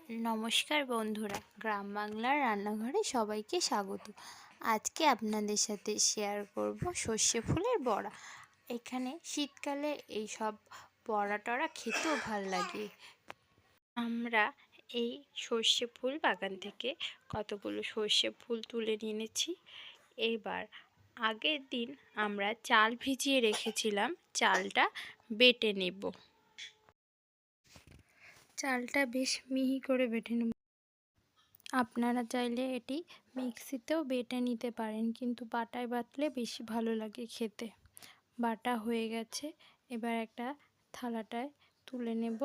নমস্কার বন্ধুরা, গ্রাম বাংলার রান্নাঘরে সবাইকে স্বাগত। আজকে আপনাদের সাথে শেয়ার করব সর্ষে ফুলের বড়া। এখানে শীতকালে এইসব বড়া টড়া খেতেও ভাল লাগে। আমরা এই সর্ষে ফুল বাগান থেকে কতগুলো সর্ষে ফুল তুলে নিয়েছি। এবার আগের দিন আমরা চাল ভিজিয়ে রেখেছিলাম, চালটা বেটে নেব। চালটা বেশ মিহি করে বেটে নেব। আপনারা চাইলে এটি মিক্সিতেও বেটে নিতে পারেন, কিন্তু বাটায় বাটলে বেশি ভালো লাগে খেতে। বাটা হয়ে গেছে, এবার একটা থালাটায় তুলে নেব।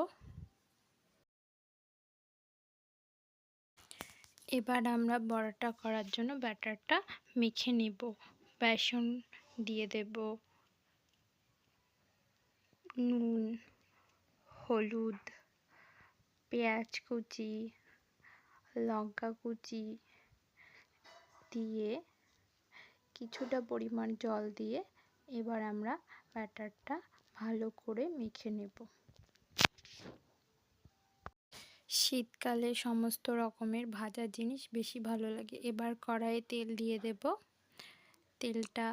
এবার আমরা বড়াটা করার জন্য ব্যাটারটা মেখে নেব। বেসন দিয়ে দেব, নুন, হলুদ, পেঁয়াজ কুচি, লঙ্কা কুচি দিয়ে কিছুটা পরিমাণ জল দিয়ে এবার আমরা ব্যাটারটা ভালো করে মেখে নেব। শীতকালে সমস্ত রকমের ভাজা জিনিস বেশি ভালো লাগে। এবার কড়াইয়ে তেল দিয়ে দেব। তেলটা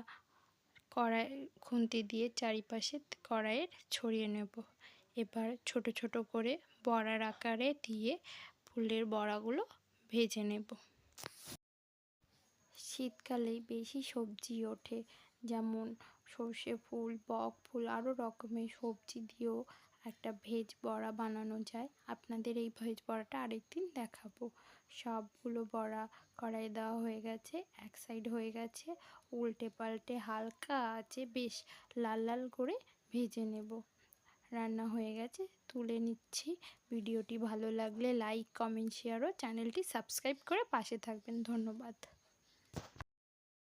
কড়াই খুন্তি দিয়ে চারিপাশে কড়াইয়ের ছড়িয়ে নেব। এবার ছোট ছোট করে বড়ার আকারে দিয়ে ফুলের বড়াগুলো ভেজে নেব। শীতকালে বেশি সবজি ওঠে, যেমন সর্ষে ফুল, বক ফুল, আরও রকমের সবজি দিয়েও একটা ভেজ বড়া বানানো যায়। আপনাদের এই ভেজ বড়াটা আরেকদিন দেখাবো। সবগুলো বড়া কড়াইয়ে দেওয়া হয়ে গেছে, এক সাইড হয়ে গেছে। উল্টে পাল্টে হালকা আঁচে বেশ লাল লাল করে ভেজে নেব। রান্না হয়ে গেছে, তুলে নিচ্ছি। ভিডিওটি ভালো লাগলে লাইক, কমেন্ট, শেয়ার ও চ্যানেলটি সাবস্ক্রাইব করে পাশে থাকবেন। ধন্যবাদ।